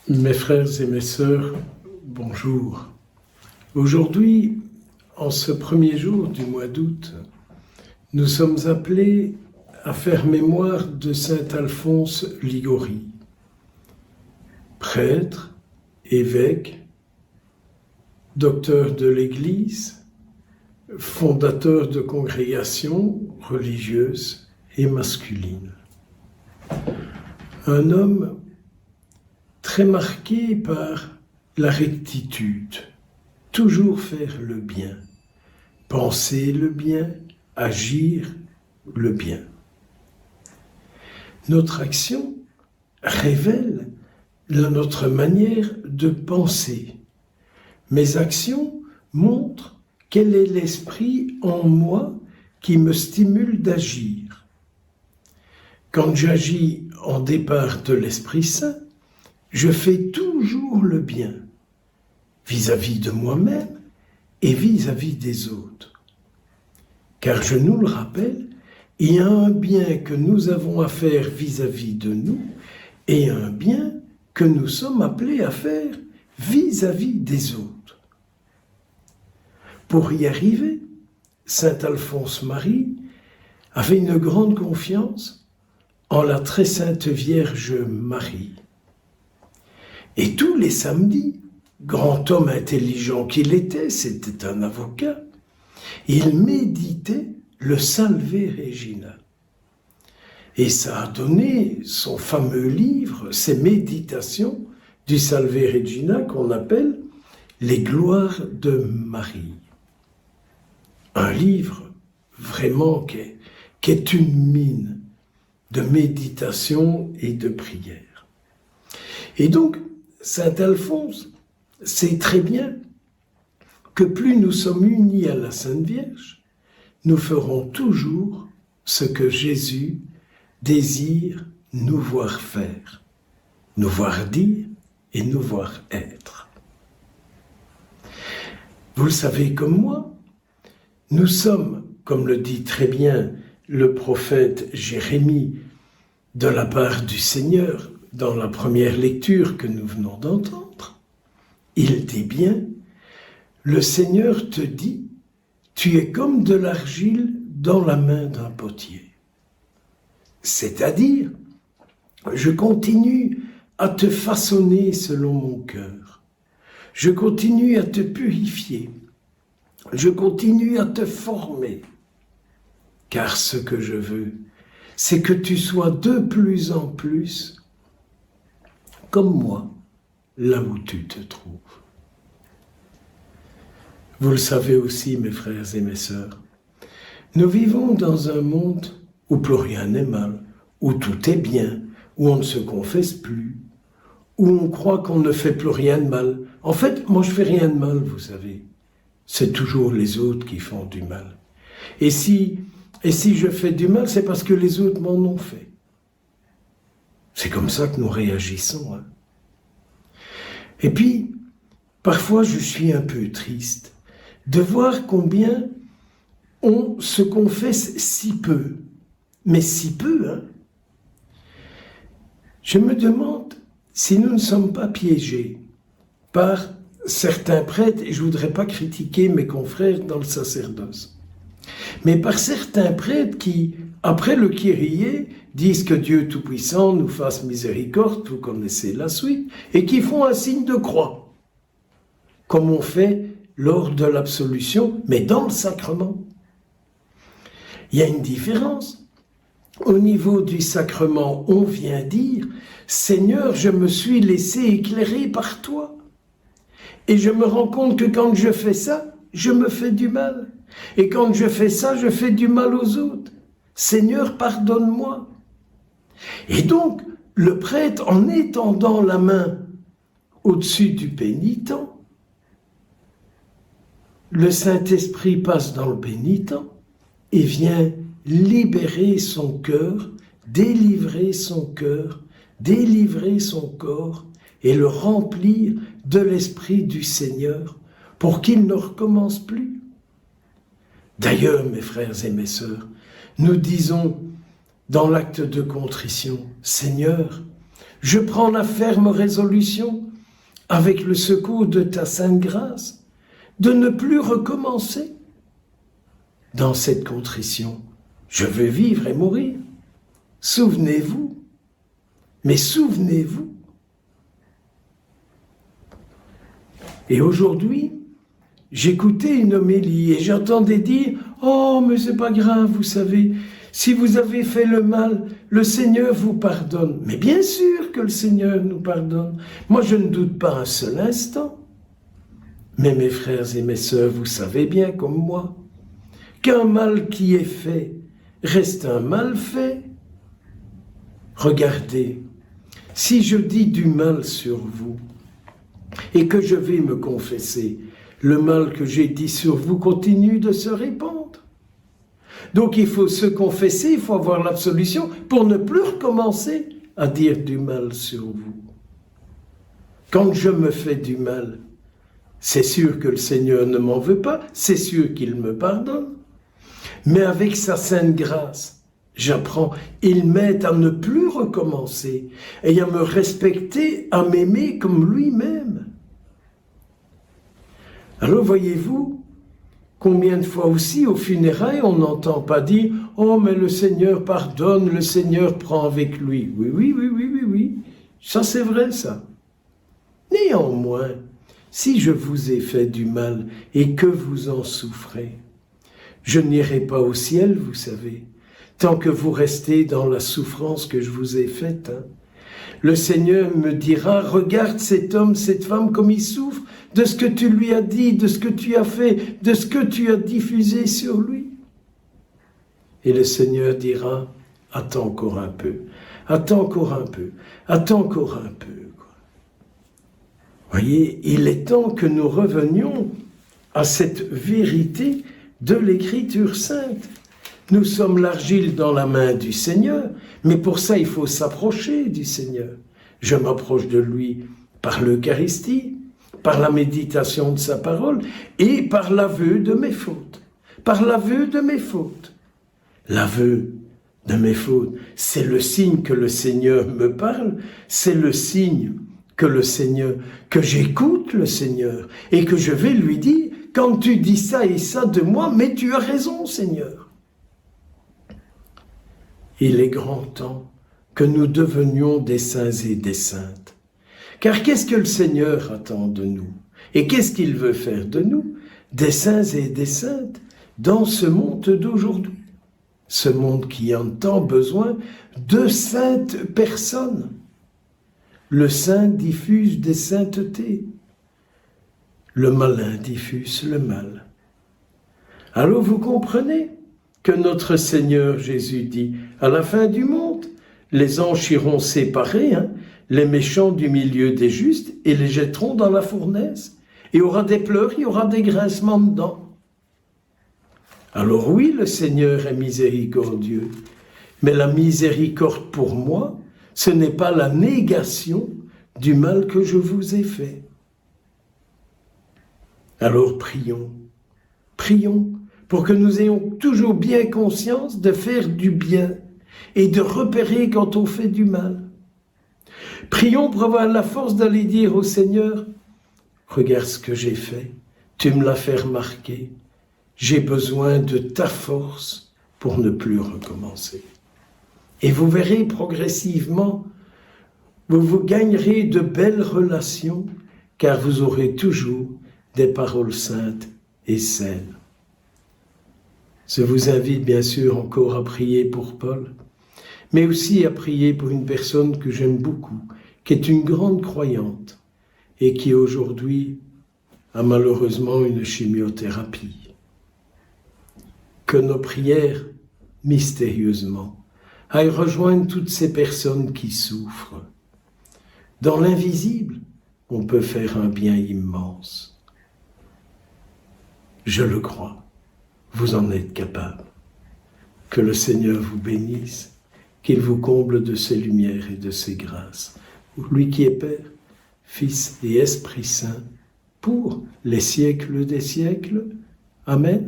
Mes frères et mes sœurs, bonjour. Aujourd'hui, en ce premier jour du mois d'août, nous sommes appelés à faire mémoire de saint Alphonse Liguori, prêtre, évêque, docteur de l'Église, fondateur de congrégations religieuses et masculines. Un homme très marqué par la rectitude, toujours faire le bien, penser le bien, agir le bien. Notre action révèle notre manière de penser. Mes actions montrent quel est l'esprit en moi qui me stimule d'agir. Quand j'agis en départ de l'Esprit Saint, je fais toujours le bien, vis-à-vis de moi-même et vis-à-vis des autres. Car je nous le rappelle, il y a un bien que nous avons à faire vis-à-vis de nous et un bien que nous sommes appelés à faire vis-à-vis des autres. Pour y arriver, saint Alphonse Marie avait une grande confiance en la très sainte Vierge Marie. Et tous les samedis, grand homme intelligent qu'il était, c'était un avocat, il méditait le Salve Regina. Et ça a donné son fameux livre, ses méditations du Salve Regina qu'on appelle Les gloires de Marie. Un livre vraiment qui est une mine de méditation et de prière. Et donc, saint Alphonse sait très bien que plus nous sommes unis à la Sainte Vierge, nous ferons toujours ce que Jésus désire nous voir faire, nous voir dire et nous voir être. Vous le savez comme moi, nous sommes, comme le dit très bien le prophète Jérémie, de la part du Seigneur, dans la première lecture que nous venons d'entendre, il dit bien, le Seigneur te dit, tu es comme de l'argile dans la main d'un potier. C'est-à-dire, je continue à te façonner selon mon cœur. Je continue à te purifier. Je continue à te former. Car ce que je veux, c'est que tu sois de plus en plus comme moi, là où tu te trouves. Vous le savez aussi, mes frères et mes sœurs, nous vivons dans un monde où plus rien n'est mal, où tout est bien, où on ne se confesse plus, où on croit qu'on ne fait plus rien de mal. En fait, moi je fais rien de mal, vous savez. C'est toujours les autres qui font du mal. Et si je fais du mal, c'est parce que les autres m'en ont fait. C'est comme ça que nous réagissons. Hein. Et puis, parfois, je suis un peu triste de voir combien on se confesse si peu. Mais si peu, hein. Je me demande si nous ne sommes pas piégés par certains prêtres, et je ne voudrais pas critiquer mes confrères dans le sacerdoce, mais par certains prêtres qui, après le Kyrie, disent que Dieu Tout-Puissant nous fasse miséricorde, vous connaissez la suite, et qui font un signe de croix, comme on fait lors de l'absolution, mais dans le sacrement. Il y a une différence. Au niveau du sacrement, on vient dire « Seigneur, je me suis laissé éclairer par toi. Et je me rends compte que quand je fais ça, je me fais du mal. Et quand je fais ça, je fais du mal aux autres. Seigneur, pardonne-moi. » Et donc, le prêtre, en étendant la main au-dessus du pénitent, le Saint-Esprit passe dans le pénitent et vient libérer son cœur, délivrer son cœur, délivrer son corps et le remplir de l'Esprit du Seigneur pour qu'il ne recommence plus. D'ailleurs, mes frères et mes sœurs, nous disons dans l'acte de contrition, Seigneur, Je prends la ferme résolution, avec le secours de ta sainte grâce, de ne plus recommencer. Dans cette contrition, je veux vivre et mourir. Souvenez-vous, mais souvenez-vous. Et aujourd'hui, j'écoutais une homélie et j'entendais dire « Oh, mais c'est pas grave, vous savez, si vous avez fait le mal, le Seigneur vous pardonne. » Mais bien sûr que le Seigneur nous pardonne. Moi, je ne doute pas un seul instant. Mais mes frères et mes sœurs, vous savez bien comme moi, qu'un mal qui est fait reste un mal fait. Regardez, si je dis du mal sur vous et que je vais me confesser, le mal que j'ai dit sur vous continue de se répandre. Donc il faut se confesser, il faut avoir l'absolution pour ne plus recommencer à dire du mal sur vous. Quand je me fais du mal, c'est sûr que le Seigneur ne m'en veut pas, c'est sûr qu'il me pardonne. Mais avec sa sainte grâce, j'apprends, il m'aide à ne plus recommencer et à me respecter, à m'aimer comme lui-même. Alors voyez-vous, combien de fois aussi aux funérailles on n'entend pas dire « Oh mais le Seigneur pardonne, le Seigneur prend avec lui ». Oui, ça c'est vrai ça. Néanmoins, si je vous ai fait du mal et que vous en souffrez, je n'irai pas au ciel, vous savez, tant que vous restez dans la souffrance que je vous ai faite. Le Seigneur me dira, regarde cet homme, cette femme, comme il souffre de ce que tu lui as dit, de ce que tu as fait, de ce que tu as diffusé sur lui. Et le Seigneur dira, attends encore un peu, attends encore un peu, attends encore un peu. Voyez, il est temps que nous revenions à cette vérité de l'Écriture sainte. Nous sommes l'argile dans la main du Seigneur, mais pour ça, il faut s'approcher du Seigneur. Je m'approche de lui par l'Eucharistie, par la méditation de sa parole et par l'aveu de mes fautes. Par l'aveu de mes fautes. L'aveu de mes fautes, c'est le signe que le Seigneur me parle, c'est le signe que j'écoute le Seigneur et que je vais lui dire, quand tu dis ça et ça de moi, mais tu as raison, Seigneur. Il est grand temps que nous devenions des saints et des saintes. Car qu'est-ce que le Seigneur attend de nous? Et qu'est-ce qu'il veut faire de nous? Des saints et des saintes dans ce monde d'aujourd'hui. Ce monde qui a tant besoin de saintes personnes. Le saint diffuse des saintetés. Le malin diffuse le mal. Alors vous comprenez que notre Seigneur Jésus dit, à la fin du monde, les anges iront séparer les méchants du milieu des justes et les jetteront dans la fournaise. Il y aura des pleurs, il y aura des grincements de dents. Alors oui, le Seigneur est miséricordieux, mais la miséricorde pour moi, ce n'est pas la négation du mal que je vous ai fait. Alors prions pour que nous ayons toujours bien conscience de faire du bien et de repérer quand on fait du mal. Prions pour avoir la force d'aller dire au Seigneur, regarde ce que j'ai fait, tu me l'as fait remarquer, j'ai besoin de ta force pour ne plus recommencer. Et vous verrez progressivement, vous gagnerez de belles relations, car vous aurez toujours des paroles saintes et saines. Je vous invite bien sûr encore à prier pour Paul, mais aussi à prier pour une personne que j'aime beaucoup, qui est une grande croyante et qui aujourd'hui a malheureusement une chimiothérapie. Que nos prières, mystérieusement, aillent rejoindre toutes ces personnes qui souffrent. Dans l'invisible, on peut faire un bien immense. Je le crois. Vous en êtes capable. Que le Seigneur vous bénisse, qu'il vous comble de ses lumières et de ses grâces. Lui qui est Père, Fils et Esprit Saint, pour les siècles des siècles. Amen.